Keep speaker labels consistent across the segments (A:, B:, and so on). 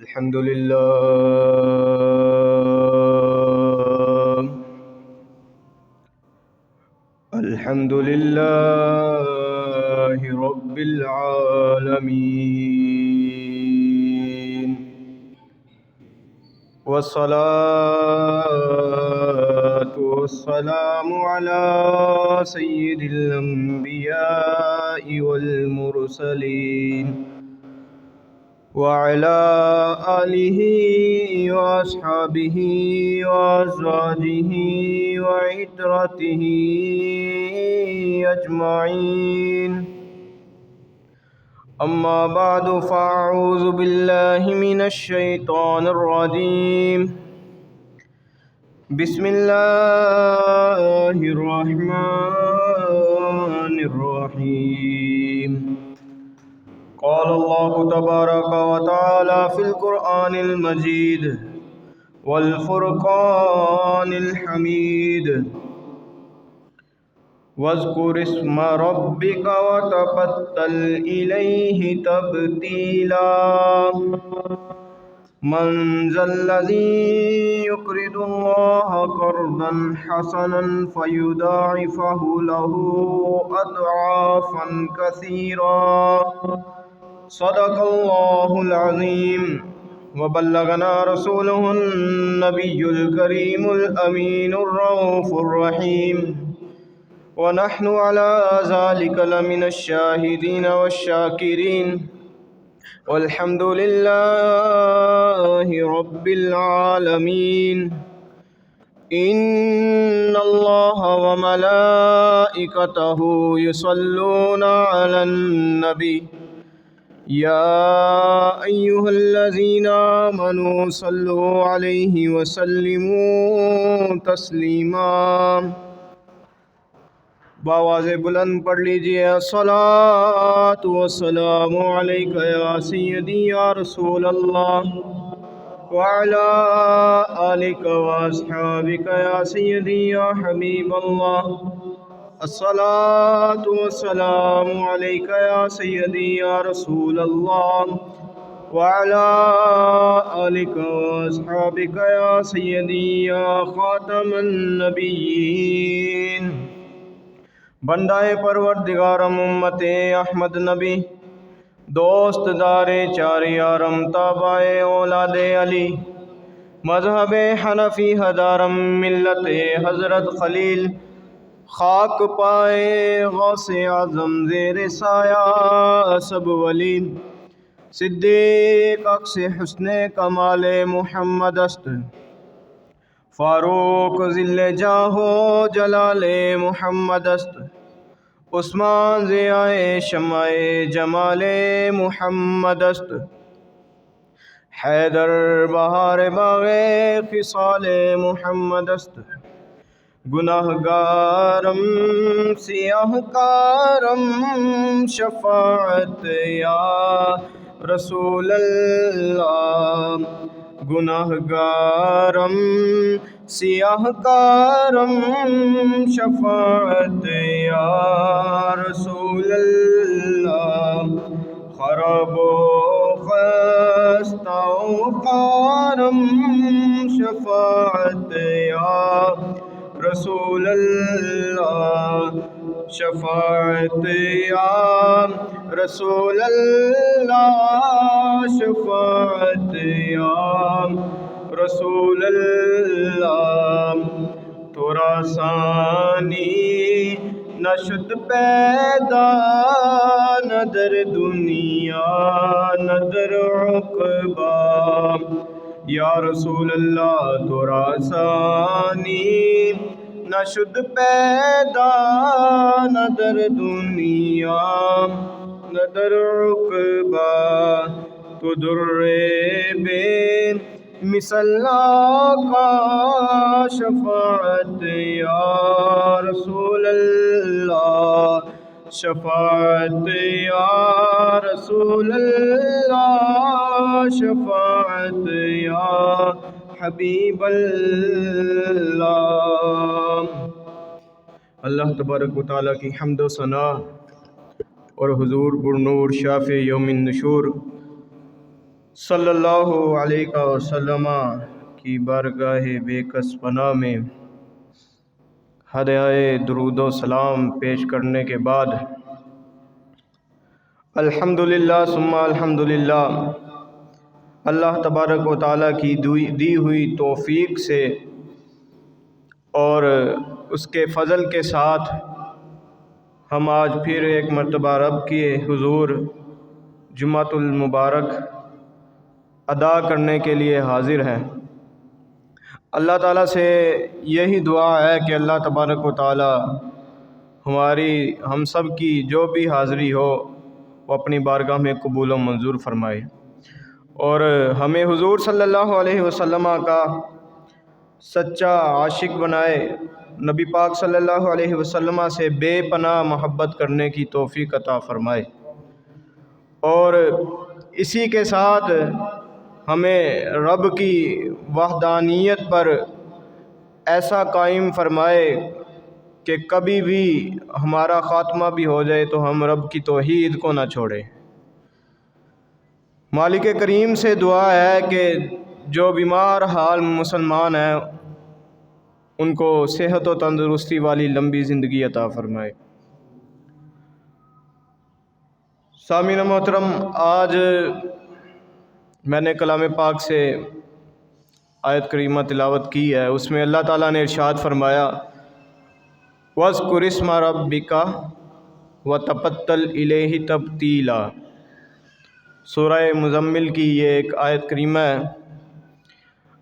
A: الحمد لله الحمد لله رب العالمين، والصلاة والسلام على سيد الأنبياء والمرسلين وعلى آله وأصحابه وأزواجه وعترته أجمعين. أما بعد فأعوذ بالله من الشيطان الرجيم. بسم الله الرحمن الرحيم. قال الله تبارك وتعالى في القرآن المجيد والفرقان الحميد: واذكر اسم ربك وتبتل إليه تبتيلا. من ذا الذي يقرض الله قرضا حسنا فيضاعفه له أضعافا كثيرا. صدق الله العظيم. وبلغنا رسوله النبي الكريم الأمين الرؤوف الرحيم، ونحن على ذلك لمن الشاهدين والشاكرين، والحمد لله رب العالمين. إن الله وملائكته يصلون على النبي يا أيها الذين آمنوا صلوا عليه وسلموا تسلیما. بآواز بلند پڑھ لیجئے: الصلاۃ والسلام علیک یا سیدی یا رسول اللہ وعلی آلک واصحابک یا سیدی یا حبیب اللہ. الصلاۃ والسلام علیک یا سیدی یا رسول اللہ وعلی آلک واصحابک یا سیدی یا خاتم النبیین. بندائے پروردگارم امت احمد نبی، دوست دار چار یارم تابع اولاد علی، مذہب حنفی ہدارم ملت حضرت خلیل، خاک پائے غوث اعظم زیر سایہ سب ولی. صدیق عکس حسن کمال محمد است، فاروق ذل جاہ و جلال محمد است. عثمان ضیاء شمع جمال محمد است. حیدر بہار باغ خصال محمد است. گناہ گارم سیاہ کارم شفاعت یا رسول اللہ. گناہ گارم سیاہ کارم شفاعت یا رسول اللہ. خراب و خستہ و خارم شفاعت یا رسول اللہ. شفاعت یا رسول اللہ. شفاعت یا رسول اللہ. تورا ثانی نشد پیدا نہ در دنیا نہ در عقبہ. یا رسول اللہ تورا ثانی نشد پیدا نہ در دنیا نہ در عقبہ. تو در بے مثل کا شفاعت یا رسول اللہ. شفاعت یا رسول اللہ. شفاعت یا حبیب اللہ. اللہ تبارک و تعالیٰ کی حمد و ثنا اور حضور پرنور شافع یوم النشور صلی اللہ علیہ وسلم کی بارگاہ بے کس پناہ میں ہدایے درود و سلام پیش کرنے کے بعد الحمدللہ ثم الحمدللہ اللہ تبارک و تعالیٰ کی دی ہوئی توفیق سے اور اس کے فضل کے ساتھ ہم آج پھر ایک مرتبہ رب کے حضور جمعۃ المبارک ادا کرنے کے لیے حاضر ہیں۔ اللہ تعالیٰ سے یہی دعا ہے کہ اللہ تبارک و تعالیٰ ہم سب کی جو بھی حاضری ہو وہ اپنی بارگاہ میں قبول و منظور فرمائے اور ہمیں حضور صلی اللہ علیہ وسلم کا سچا عاشق بنائے، نبی پاک صلی اللہ علیہ وسلم سے بے پناہ محبت کرنے کی توفیق عطا فرمائے اور اسی کے ساتھ ہمیں رب کی وحدانیت پر ایسا قائم فرمائے کہ کبھی بھی ہمارا خاتمہ بھی ہو جائے تو ہم رب کی توحید کو نہ چھوڑیں۔ مالک کریم سے دعا ہے کہ جو بیمار حال مسلمان ہیں ان کو صحت و تندرستی والی لمبی زندگی عطا فرمائے۔ سامعین محترم، آج میں نے کلام پاک سے آیت کریمہ تلاوت کی ہے، اس میں اللہ تعالیٰ نے ارشاد فرمایا وَاذْكُرِ اسْمَ رَبِّكَ وَتَبَتَّلْ إِلَيْهِ تَبْتِيلًا۔ سورہ مزمل کی یہ ایک آیت کریمہ ہے۔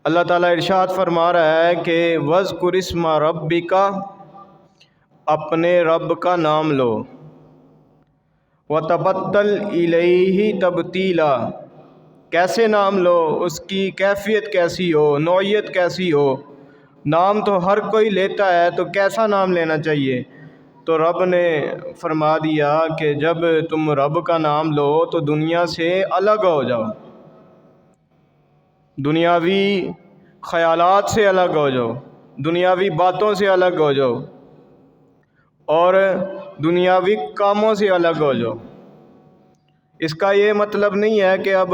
A: اللہ تعالیٰ ارشاد فرما رہا ہے کہ وَاذْكُرِ اسْمَ رَبِّكَ، اپنے رب کا نام لو، وَتَبَتَّلْ إِلَيْهِ تَبْتِيلًا، کیسے نام لو، اس کی کیفیت کیسی ہو، نوعیت کیسی ہو۔ نام تو ہر کوئی لیتا ہے تو کیسا نام لینا چاہیے؟ تو رب نے فرما دیا کہ جب تم رب کا نام لو تو دنیا سے الگ ہو جاؤ، دنیاوی خیالات سے الگ ہو جاؤ، دنیاوی باتوں سے الگ ہو جاؤ اور دنیاوی کاموں سے الگ ہو جاؤ۔ اس کا یہ مطلب نہیں ہے کہ اب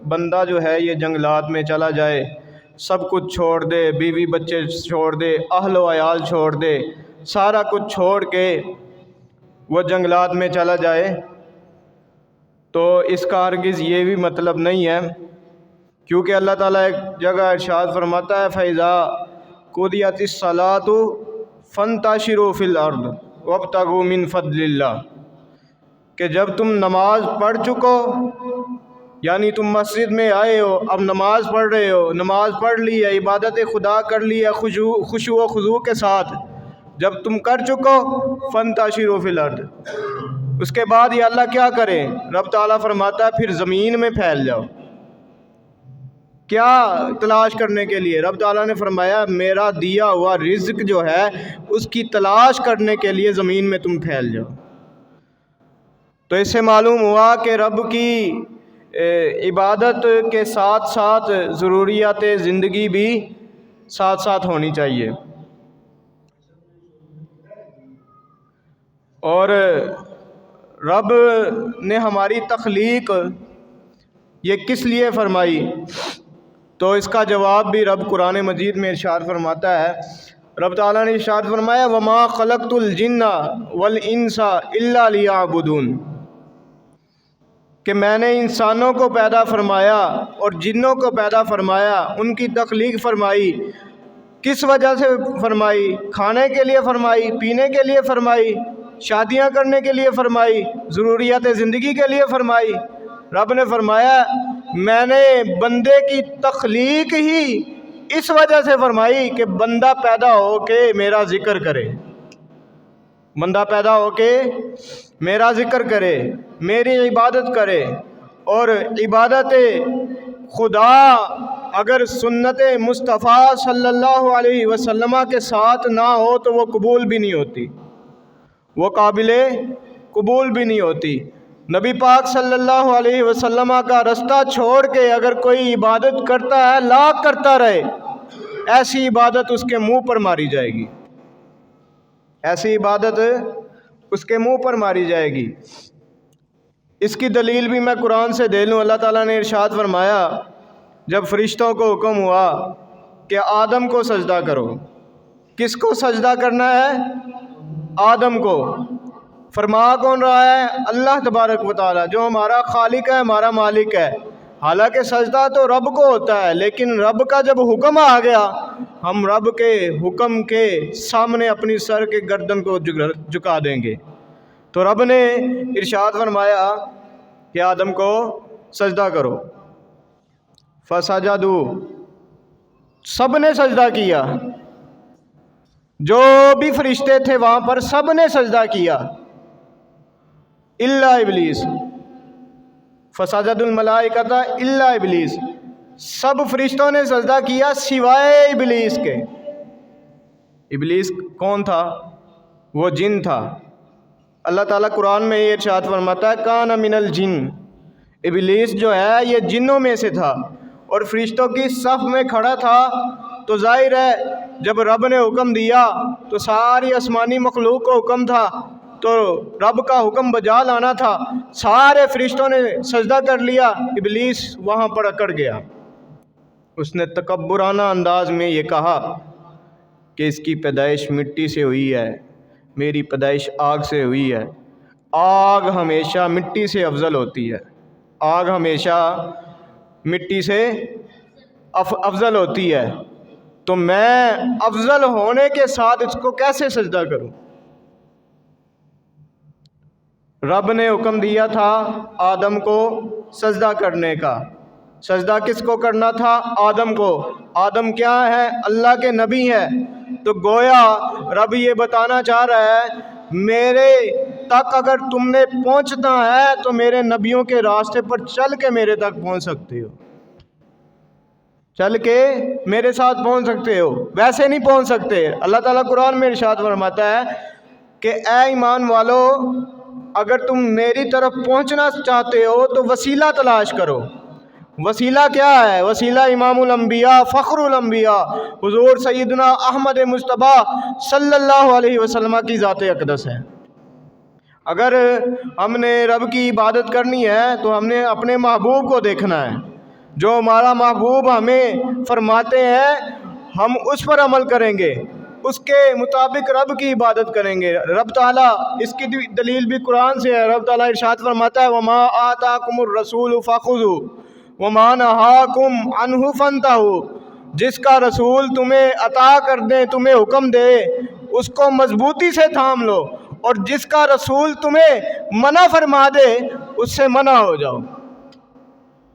A: بندہ جو ہے یہ جنگلات میں چلا جائے، سب کچھ چھوڑ دے، بیوی بچے چھوڑ دے، اہل و عیال چھوڑ دے، سارا کچھ چھوڑ کے وہ جنگلات میں چلا جائے، تو اس کا ہرگز یہ بھی مطلب نہیں ہے، کیونکہ اللہ تعالیٰ ایک جگہ ارشاد فرماتا ہے فَإِذَا قُضِيَتِ الصَّلَاةُ فَانتَشِرُوا فِي الْأَرْضِ وَابْتَغُوا مِن فَضْلِ اللَّهِ، کہ جب تم نماز پڑھ چکو، یعنی تم مسجد میں آئے ہو، اب نماز پڑھ رہے ہو، نماز پڑھ لی ہے، عبادت خدا کر لی ہے خشوع و خضوع کے ساتھ، جب تم کر چکو فَانتَشِرُوا فِي الْأَرْضِ، اس کے بعد یہ اللہ کیا کرے؟ رب تعالیٰ فرماتا ہے پھر زمین میں پھیل جاؤ۔ کیا تلاش کرنے کے لیے؟ رب تعالیٰ نے فرمایا میرا دیا ہوا رزق جو ہے اس کی تلاش کرنے کے لیے زمین میں تم پھیل جاؤ۔ تو اس سے معلوم ہوا کہ رب کی عبادت کے ساتھ ساتھ ضروریات زندگی بھی ساتھ ساتھ ہونی چاہیے۔ اور رب نے ہماری تخلیق یہ کس لیے فرمائی؟ تو اس کا جواب بھی رب قرآن مجید میں ارشاد فرماتا ہے۔ رب تعالیٰ نے ارشاد فرمایا وَمَا خَلَقْتُ الْجِنَّ وَالْإِنسَ إِلَّا لِيَعْبُدُونَ، کہ میں نے انسانوں کو پیدا فرمایا اور جنوں کو پیدا فرمایا، ان کی تخلیق فرمائی، کس وجہ سے فرمائی؟ کھانے کے لیے فرمائی، پینے کے لیے فرمائی، شادیاں کرنے کے لیے فرمائی، ضروریات زندگی کے لیے فرمائی۔ رب نے فرمایا میں نے بندے کی تخلیق ہی اس وجہ سے فرمائی کہ بندہ پیدا ہو کے میرا ذکر کرے، بندہ پیدا ہو کے میرا ذکر کرے، میری عبادت کرے، اور عبادت خدا اگر سنت مصطفیٰ صلی اللہ علیہ وسلم کے ساتھ نہ ہو تو وہ قبول بھی نہیں ہوتی، وہ قابل قبول بھی نہیں ہوتی۔ نبی پاک صلی اللہ علیہ وسلم کا رستہ چھوڑ کے اگر کوئی عبادت کرتا ہے، لاکھ کرتا رہے، ایسی عبادت اس کے منہ پر ماری جائے گی، ایسی عبادت اس کے منہ پر ماری جائے گی۔ اس کی دلیل بھی میں قرآن سے دے لوں۔ اللہ تعالیٰ نے ارشاد فرمایا جب فرشتوں کو حکم ہوا کہ آدم کو سجدہ کرو، کس کو سجدہ کرنا ہے؟ آدم کو۔ فرما کون رہا ہے؟ اللہ تبارک و تعالیٰ، جو ہمارا خالق ہے، ہمارا مالک ہے۔ حالانکہ سجدہ تو رب کو ہوتا ہے، لیکن رب کا جب حکم آ گیا، ہم رب کے حکم کے سامنے اپنی سر کے گردن کو جھکا دیں گے۔ تو رب نے ارشاد فرمایا کہ آدم کو سجدہ کرو۔ فسجدوا، سب نے سجدہ کیا، جو بھی فرشتے تھے وہاں پر سب نے سجدہ کیا الا ابلیس۔ فسجد الملائکۃ الا ابلیس، سب فرشتوں نے سجدہ کیا سوائے ابلیس کے۔ ابلیس کون تھا؟ وہ جن تھا۔ اللہ تعالیٰ قرآن میں یہ ارشاد فرماتا ہے کان من الجن، ابلیس جو ہے یہ جنوں میں سے تھا اور فرشتوں کی صف میں کھڑا تھا۔ تو ظاہر ہے جب رب نے حکم دیا تو ساری آسمانی مخلوق کو حکم تھا، تو رب کا حکم بجا لانا تھا۔ سارے فرشتوں نے سجدہ کر لیا، ابلیس وہاں پر اکڑ گیا۔ اس نے تکبرانہ انداز میں یہ کہا کہ اس کی پیدائش مٹی سے ہوئی ہے، میری پیدائش آگ سے ہوئی ہے۔ آگ ہمیشہ مٹی سے افضل ہوتی ہے، آگ ہمیشہ مٹی سے افضل ہوتی ہے، تو میں افضل ہونے کے ساتھ اس کو کیسے سجدہ کروں؟ رب نے حکم دیا تھا آدم کو سجدہ کرنے کا۔ سجدہ کس کو کرنا تھا؟ آدم کو۔ آدم کیا ہے؟ اللہ کے نبی ہے۔ تو گویا رب یہ بتانا چاہ رہا ہے میرے تک اگر تم نے پہنچنا ہے تو میرے نبیوں کے راستے پر چل کے میرے تک پہنچ سکتے ہو، چل کے میرے ساتھ پہنچ سکتے ہو، ویسے نہیں پہنچ سکتے۔ اللہ تعالیٰ قرآن میں ارشاد فرماتا ہے کہ اے ایمان والو، اگر تم میری طرف پہنچنا چاہتے ہو تو وسیلہ تلاش کرو۔ وسیلہ کیا ہے؟ وسیلہ امام الانبیاء، فخر الانبیاء، حضور سیدنا احمد مصطفیٰ صلی اللہ علیہ وسلم کی ذات اقدس ہے۔ اگر ہم نے رب کی عبادت کرنی ہے تو ہم نے اپنے محبوب کو دیکھنا ہے۔ جو ہمارا محبوب ہمیں فرماتے ہیں ہم اس پر عمل کریں گے، اس کے مطابق رب کی عبادت کریں گے۔ رب تعالیٰ، اس کی دلیل بھی قرآن سے ہے۔ رب تعالیٰ ارشاد فرماتا ہے وَمَا آتَاكُمُ الرَّسُولُ فَخُذُوهُ وَمَا نَهَاكُمْ عَنْهُ فَانْتَهُوا، جس کا رسول تمہیں عطا کر دے، تمہیں حکم دے، اس کو مضبوطی سے تھام لو، اور جس کا رسول تمہیں منع فرما دے اس سے منع ہو جاؤ۔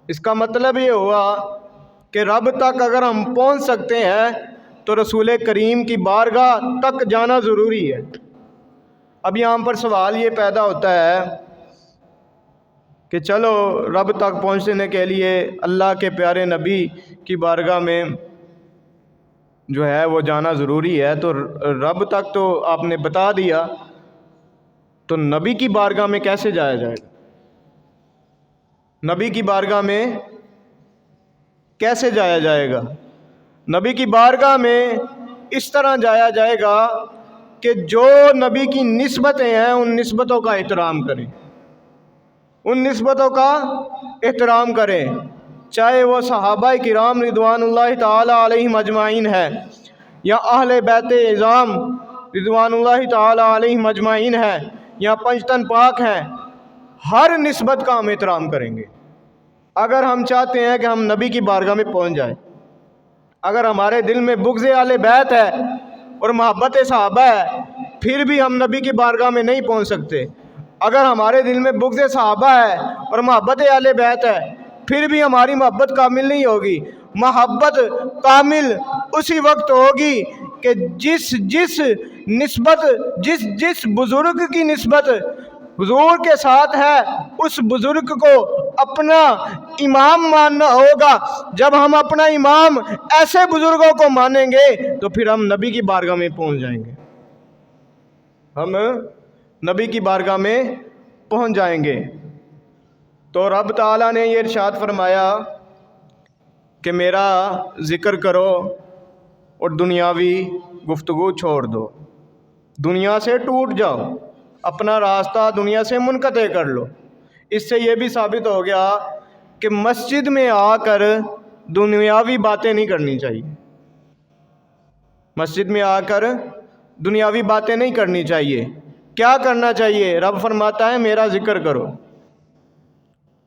A: اس کا مطلب یہ ہوا کہ رب تک اگر ہم پہنچ سکتے ہیں تو رسول کریم کی بارگاہ تک جانا ضروری ہے۔ اب یہاں پر سوال یہ پیدا ہوتا ہے کہ چلو رب تک پہنچنے کے لیے اللہ کے پیارے نبی کی بارگاہ میں جو ہے وہ جانا ضروری ہے، تو رب تک تو آپ نے بتا دیا، تو نبی کی بارگاہ میں کیسے جایا جائے گا؟ نبی کی بارگاہ میں کیسے جایا جائے گا؟ نبی کی بارگاہ میں اس طرح جایا جائے گا کہ جو نبی کی نسبتیں ہیں ان نسبتوں کا احترام کریں، ان نسبتوں کا احترام کریں، چاہے وہ صحابہ کرام رضوان اللہ تعالی علیہم اجمعین ہے یا اہل بیت اعظام رضوان اللہ تعالی علیہم اجمعین ہے یا پنجتن پاک ہیں، ہر نسبت کا ہم احترام کریں گے۔ اگر ہم چاہتے ہیں کہ ہم نبی کی بارگاہ میں پہنچ جائیں، اگر ہمارے دل میں بغض اہل بیت ہے اور محبت صحابہ ہے پھر بھی ہم نبی کی بارگاہ میں نہیں پہنچ سکتے۔ اگر ہمارے دل میں بغض صحابہ ہے اور محبت اہل بیت ہے پھر بھی ہماری محبت کامل نہیں ہوگی۔ محبت کامل اسی وقت ہوگی کہ جس بزرگ کی نسبت حضور کے ساتھ ہے اس بزرگ کو اپنا امام ماننا ہوگا۔ جب ہم اپنا امام ایسے بزرگوں کو مانیں گے تو پھر ہم نبی کی بارگاہ میں پہنچ جائیں گے، ہم نبی کی بارگاہ میں پہنچ جائیں گے۔ تو رب تعالیٰ نے یہ ارشاد فرمایا کہ میرا ذکر کرو اور دنیاوی گفتگو چھوڑ دو، دنیا سے ٹوٹ جاؤ، اپنا راستہ دنیا سے منقطع کر لو۔ اس سے یہ بھی ثابت ہو گیا کہ مسجد میں آ کر دنیاوی باتیں نہیں کرنی چاہیے، مسجد میں آ کر دنیاوی باتیں نہیں کرنی چاہیے۔ کیا کرنا چاہیے؟ رب فرماتا ہے میرا ذکر کرو۔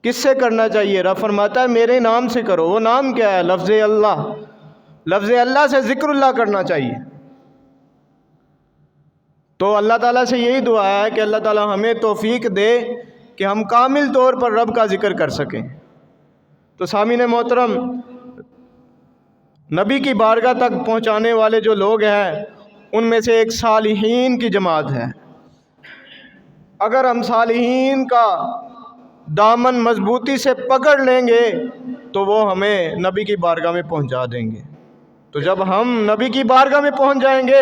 A: کس سے کرنا چاہیے؟ رب فرماتا ہے میرے نام سے کرو۔ وہ نام کیا ہے؟ لفظ اللہ۔ لفظ اللہ سے ذکر اللہ کرنا چاہیے۔ تو اللہ تعالیٰ سے یہی دعا ہے کہ اللہ تعالیٰ ہمیں توفیق دے کہ ہم کامل طور پر رب کا ذکر کر سکیں۔ تو سامعین محترم، نبی کی بارگاہ تک پہنچانے والے جو لوگ ہیں ان میں سے ایک صالحین کی جماعت ہے۔ اگر ہم صالحین کا دامن مضبوطی سے پکڑ لیں گے تو وہ ہمیں نبی کی بارگاہ میں پہنچا دیں گے۔ تو جب ہم نبی کی بارگاہ میں پہنچ جائیں گے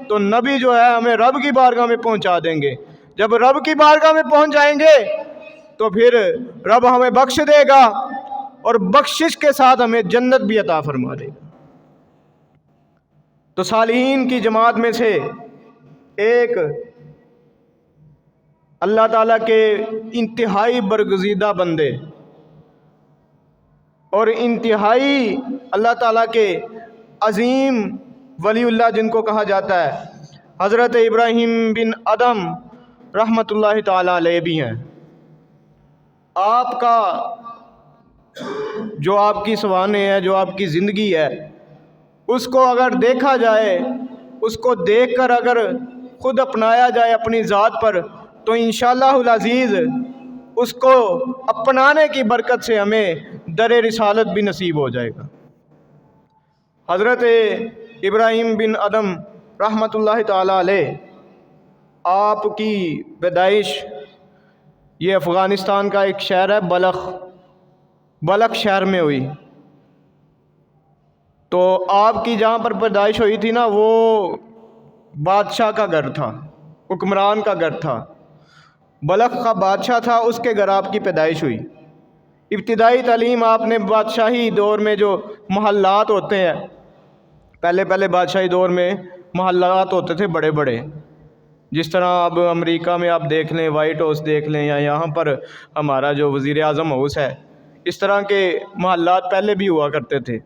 A: تو نبی جو ہے ہمیں رب کی بارگاہ میں پہنچا دیں گے۔ جب رب کی بارگاہ میں پہنچ جائیں گے تو پھر رب ہمیں بخش دے گا اور بخشش کے ساتھ ہمیں جنت بھی عطا فرما دے گا۔ تو صالحین کی جماعت میں سے ایک اللہ تعالیٰ کے انتہائی برگزیدہ بندے اور انتہائی اللہ تعالیٰ کے عظیم ولی اللہ جن کو کہا جاتا ہے، حضرت ابراہیم بن ادم رحمۃ اللہ تعالیٰ علیہ بھی ہیں۔ آپ کا جو آپ کی سوانح ہے، جو آپ کی زندگی ہے، اس کو اگر دیکھا جائے، اس کو دیکھ کر اگر خود اپنایا جائے اپنی ذات پر، تو انشاءاللہ العزیز اس کو اپنانے کی برکت سے ہمیں در رسالت بھی نصیب ہو جائے گا۔ حضرت ابراہیم بن ادم رحمۃ اللہ تعالیٰ علیہ، آپ کی پیدائش یہ افغانستان کا ایک شہر ہے بلخ شہر میں ہوئی۔ تو آپ کی جہاں پر پیدائش ہوئی تھی نا، وہ بادشاہ کا گھر تھا، حکمران کا گھر تھا، بلخ کا بادشاہ تھا، اس کے گھر آپ کی پیدائش ہوئی۔ ابتدائی تعلیم آپ نے بادشاہی دور میں جو محلات ہوتے ہیں، پہلے بادشاہی دور میں محلات ہوتے تھے بڑے بڑے، جس طرح اب امریکہ میں آپ دیکھ لیں وائٹ ہاؤس دیکھ لیں، یا یہاں پر ہمارا جو وزیر اعظم ہاؤس ہے، اس طرح کے محلات پہلے بھی ہوا کرتے تھے۔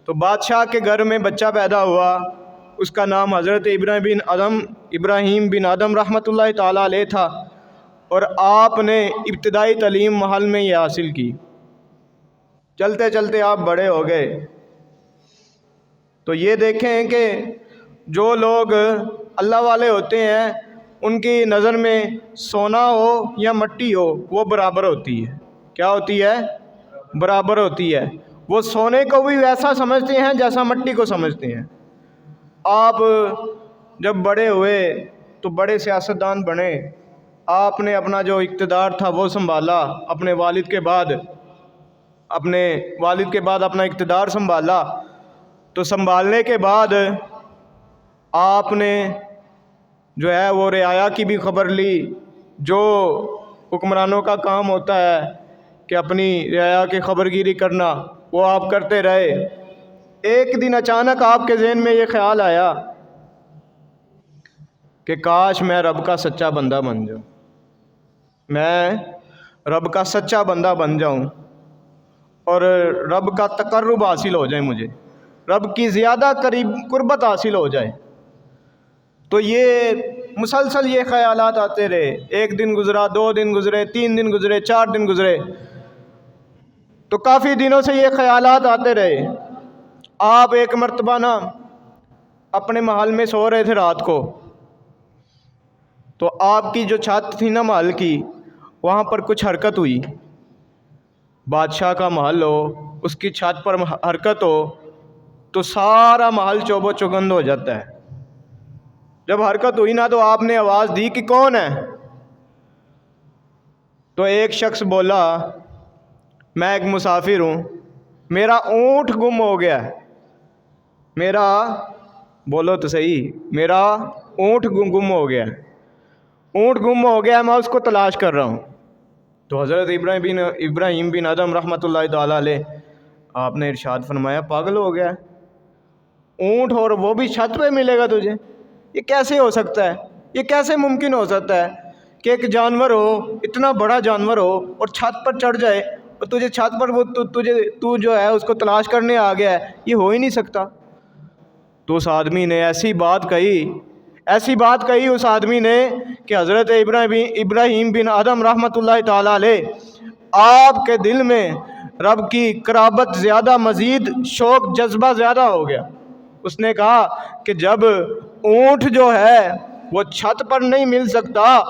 A: تو بادشاہ کے گھر میں بچہ پیدا ہوا، اس کا نام حضرت ابراہیم بن ادم رحمۃ اللہ تعالیٰ علیہ تھا، اور آپ نے ابتدائی تعلیم محل میں یہ حاصل کی۔ چلتے چلتے آپ بڑے ہو گئے۔ تو یہ دیکھیں کہ جو لوگ اللہ والے ہوتے ہیں ان کی نظر میں سونا ہو یا مٹی ہو وہ برابر ہوتی ہے۔ کیا ہوتی ہے؟ برابر ہوتی ہے۔ وہ سونے کو بھی ویسا سمجھتے ہیں جیسا مٹی کو سمجھتے ہیں۔ آپ جب بڑے ہوئے تو بڑے سیاستدان بنے، آپ نے اپنا جو اقتدار تھا وہ سنبھالا، اپنے والد کے بعد اپنا اقتدار سنبھالا۔ تو سنبھالنے کے بعد آپ نے جو ہے وہ رعایا کی بھی خبر لی۔ جو حکمرانوں کا کام ہوتا ہے کہ اپنی رعایا کی خبر گیری کرنا، وہ آپ کرتے رہے۔ ایک دن اچانک آپ کے ذہن میں یہ خیال آیا کہ کاش میں رب کا سچا بندہ بن جاؤں، میں رب کا سچا بندہ بن جاؤں اور رب کا تقرب حاصل ہو جائے، مجھے رب کی زیادہ قربت حاصل ہو جائے۔ تو یہ مسلسل یہ خیالات آتے رہے۔ ایک دن گزرا، 2 دن گزرے، 3 دن گزرے، 4 دن گزرے، تو کافی دنوں سے یہ خیالات آتے رہے۔ آپ ایک مرتبہ نا اپنے محل میں سو رہے تھے رات کو، تو آپ کی جو چھت تھی نا محل کی، وہاں پر کچھ حرکت ہوئی۔ بادشاہ کا محل ہو، اس کی چھت پر حرکت ہو تو سارا محل چوب و چوگند ہو جاتا ہے۔ جب حرکت ہوئی نا تو آپ نے آواز دی کہ کون ہے؟ تو ایک شخص بولا میں ایک مسافر ہوں، میرا اونٹ گم ہو گیا ہے۔ بولو تو صحیح، میرا اونٹ گم ہو گیا ہے، اونٹ گم ہو گیا ہے، میں اس کو تلاش کر رہا ہوں۔ تو حضرت ابراہیم بن ادم رحمۃ اللہ تعالیٰ علیہ، آپ نے ارشاد فرمایا پاگل ہو گیا ہے، اونٹ اور وہ بھی چھت پہ ملے گا تجھے؟ یہ کیسے ہو سکتا ہے؟ یہ کیسے ممکن ہو سکتا ہے؟ کہ ایک جانور ہو، اتنا بڑا جانور ہو اور چھت پر چڑھ جائے اور تجھے چھت پر وہ تو جو ہے اس کو تلاش کرنے آ گیا ہے، یہ ہو ہی نہیں سکتا۔ تو اس آدمی نے ایسی بات کہی اس آدمی نے کہ حضرت ابراہیم بن آدم رحمۃ اللہ تعالیٰ علیہ، آپ کے دل میں رب کی قرابت زیادہ، مزید شوق جذبہ زیادہ ہو گیا۔ اس نے کہا کہ جب اونٹ جو ہے وہ چھت پر نہیں مل سکتا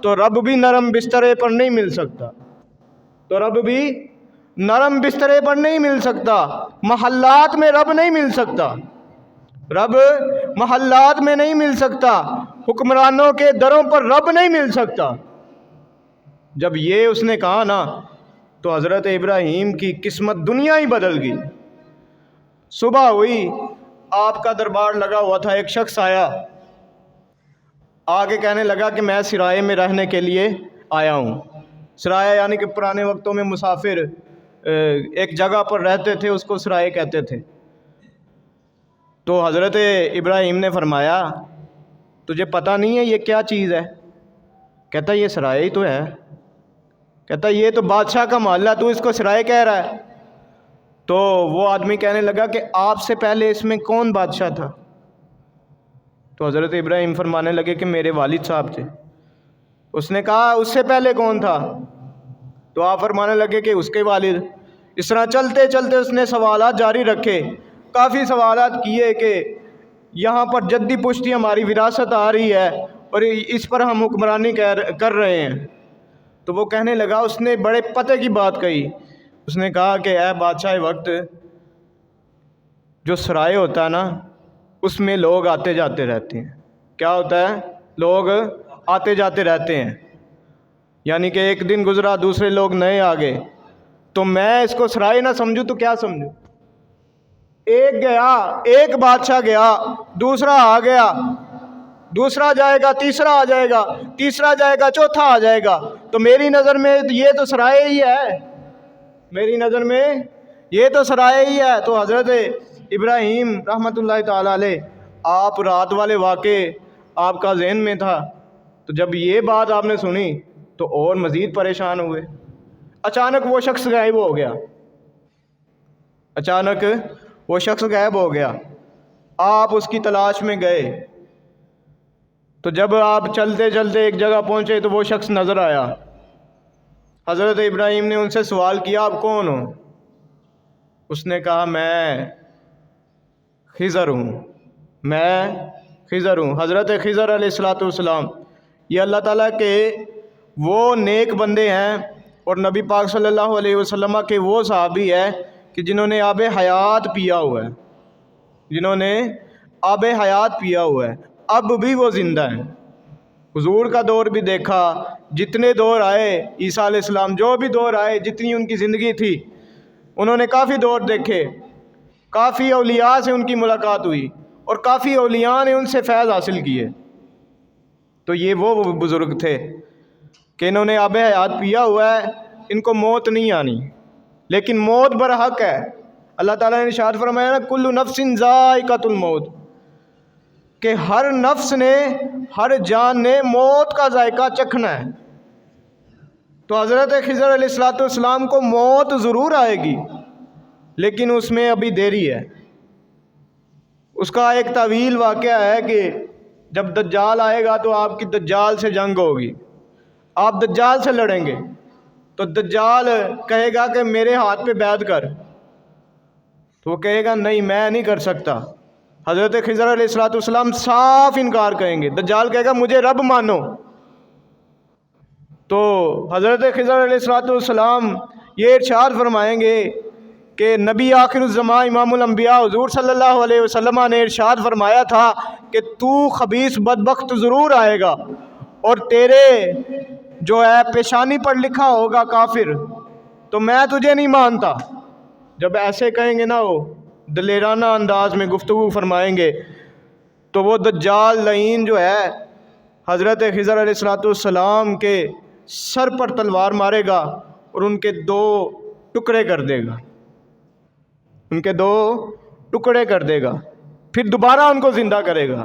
A: تو رب بھی نرم بسترے پر نہیں مل سکتا، محلات میں رب نہیں مل سکتا، محلات میں نہیں مل سکتا، حکمرانوں کے دروں پر رب نہیں مل سکتا۔ جب یہ اس نے کہا نا تو حضرت ابراہیم کی قسمت دنیا ہی بدل گئی۔ صبح ہوئی، آپ کا دربار لگا ہوا تھا، ایک شخص آگے کہنے لگا کہ میں سرائے میں رہنے کے لیے آیا ہوں۔ سرائے یعنی کہ پرانے وقتوں میں مسافر ایک جگہ پر رہتے تھے، اس کو سرائے کہتے تھے۔ تو حضرت ابراہیم نے فرمایا تجھے پتہ نہیں ہے یہ کیا چیز ہے؟ کہتا یہ سرائے ہی تو ہے۔ کہتا یہ تو بادشاہ کا محلہ، تو اس کو سرائے کہہ رہا ہے؟ تو وہ آدمی کہنے لگا کہ آپ سے پہلے اس میں کون بادشاہ تھا؟ تو حضرت ابراہیم فرمانے لگے کہ میرے والد صاحب تھے۔ اس نے کہا اس سے پہلے کون تھا؟ تو آپ فرمانے لگے کہ اس کے والد۔ اس طرح چلتے چلتے اس نے سوالات جاری رکھے، کافی سوالات کیے کہ یہاں پر جدی پشتی ہماری وراثت آ رہی ہے اور اس پر ہم حکمرانی کر رہے ہیں۔ تو وہ کہنے لگا، اس نے بڑے پتے کی بات کہی۔ اس نے کہا کہ اے بادشاہ وقت، جو سرائے ہوتا ہے نا اس میں لوگ آتے جاتے رہتے ہیں۔ کیا ہوتا ہے؟ لوگ آتے جاتے رہتے ہیں، یعنی کہ ایک دن گزرا دوسرے لوگ نئے آ گئے، تو میں اس کو سرائے نہ سمجھوں تو کیا سمجھوں؟ ایک بادشاہ گیا، دوسرا آ گیا، دوسرا جائے گا، تیسرا آ جائے گا، تیسرا جائے گا، چوتھا آ جائے گا، تو میری نظر میں یہ تو سرائے ہی ہے، میری نظر میں یہ تو سرائے ہی ہے۔ تو حضرت ابراہیم رحمۃ اللہ تعالیٰ علیہ، آپ رات والے واقعے آپ کا ذہن میں تھا، تو جب یہ بات آپ نے سنی تو اور مزید پریشان ہوئے۔ اچانک وہ شخص غائب ہو گیا، آپ اس کی تلاش میں گئے۔ تو جب آپ چلتے چلتے ایک جگہ پہنچے تو وہ شخص نظر آیا۔ حضرت ابراہیم نے ان سے سوال کیا آپ کون ہو؟ اس نے کہا میں خضر ہوں۔ حضرت خضر علیہ الصلوۃ والسلام یہ اللہ تعالیٰ کے وہ نیک بندے ہیں اور نبی پاک صلی اللہ علیہ وسلم کے وہ صحابی ہیں کہ جنہوں نے آب حیات پیا ہوا ہے، اب بھی وہ زندہ ہیں۔ حضور کا دور بھی دیکھا، جتنے دور آئے عیسیٰ علیہ السلام، جو بھی دور آئے، جتنی ان کی زندگی تھی، انہوں نے کافی دور دیکھے، کافی اولیاء سے ان کی ملاقات ہوئی اور کافی اولیاء نے ان سے فیض حاصل کیے۔ تو یہ وہ بزرگ تھے کہ انہوں نے آب حیات پیا ہوا ہے، ان کو موت نہیں آنی، لیکن موت برحق ہے۔ اللہ تعالیٰ نے ارشاد فرمایا نا کل نفس ذائقۃ الموت، کہ ہر نفس نے، ہر جان نے موت کا ذائقہ چکھنا ہے۔ تو حضرت خضر علیہ الصلوۃ والسلام کو موت ضرور آئے گی، لیکن اس میں ابھی دیری ہے۔ اس کا ایک طویل واقعہ ہے کہ جب دجال آئے گا تو آپ کی دجال سے جنگ ہوگی، آپ دجال سے لڑیں گے، تو دجال کہے گا کہ میرے ہاتھ پہ بیعت کر، تو وہ کہے گا نہیں میں نہیں کر سکتا۔ حضرت خضر علیہ الصلوۃ والسلام صاف انکار کریں گے، دجال کہے گا مجھے رب مانو۔ تو حضرت خضر علیہ الصلوۃ والسلام یہ ارشاد فرمائیں گے کہ نبی آخر الزمان امام الانبیاء حضور صلی اللہ علیہ وسلم نے ارشاد فرمایا تھا کہ تو خبیث بدبخت ضرور آئے گا اور تیرے جو ہے پیشانی پر لکھا ہوگا کافر، تو میں تجھے نہیں مانتا۔ جب ایسے کہیں گے نا، وہ دلیرانہ انداز میں گفتگو فرمائیں گے، تو وہ دجال لعین جو ہے حضرت خضر علیہ الصلوۃ والسلام کے سر پر تلوار مارے گا اور ان کے دو ٹکڑے کر دے گا، پھر دوبارہ ان کو زندہ کرے گا،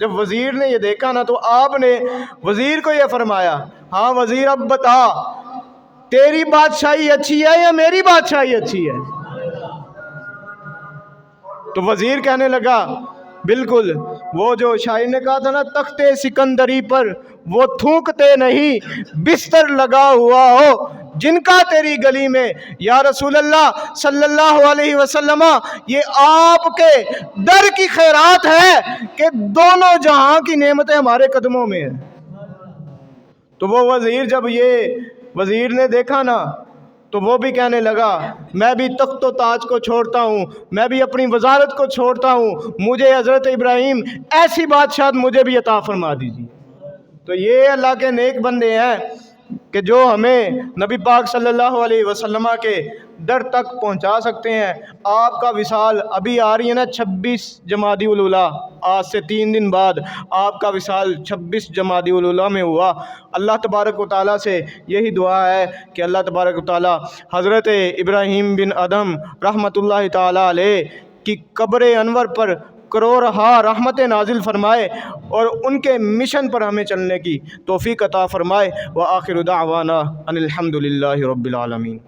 A: جب وزیر نے یہ دیکھا نا تو آپ نے وزیر کو یہ فرمایا، ہاں وزیر اب بتا تیری بادشاہی اچھی ہے یا میری بادشاہی اچھی ہے؟ تو وزیر کہنے لگا بالکل، وہ جو شاعر نے کہا تھا نا، تخت سکندری پر وہ تھوکتے نہیں بستر لگا ہوا ہو جن کا تیری گلی میں، یا رسول اللہ صلی اللہ علیہ وسلم، یہ آپ کے در کی خیرات ہے کہ دونوں جہاں کی نعمتیں ہمارے قدموں میں ہیں۔ تو وہ وزیر، جب یہ وزیر نے دیکھا نا تو وہ بھی کہنے لگا میں بھی تخت و تاج کو چھوڑتا ہوں، میں بھی اپنی وزارت کو چھوڑتا ہوں، مجھے حضرت ابراہیم ایسی بادشاہت مجھے بھی عطا فرما دیجیے۔ تو یہ اللہ کے نیک بندے ہیں کہ جو ہمیں نبی پاک صلی اللہ علیہ وسلم کے در تک پہنچا سکتے ہیں۔ آپ کا وصال ابھی آ رہی ہے نا 26 جمادی الاولیٰ، آج سے 3 دن بعد آپ کا وصال 26 جمادی الاولیٰ میں ہوا۔ اللہ تبارک و تعالیٰ سے یہی دعا ہے کہ اللہ تبارک و تعالیٰ حضرت ابراہیم بن ادہم رحمۃ اللہ تعالیٰ علیہ کی قبر انور پر کروڑہا رحمت نازل فرمائے اور ان کے مشن پر ہمیں چلنے کی توفیق عطا فرمائے۔ وآخر دعوانا ان الحمد للہ رب العالمین۔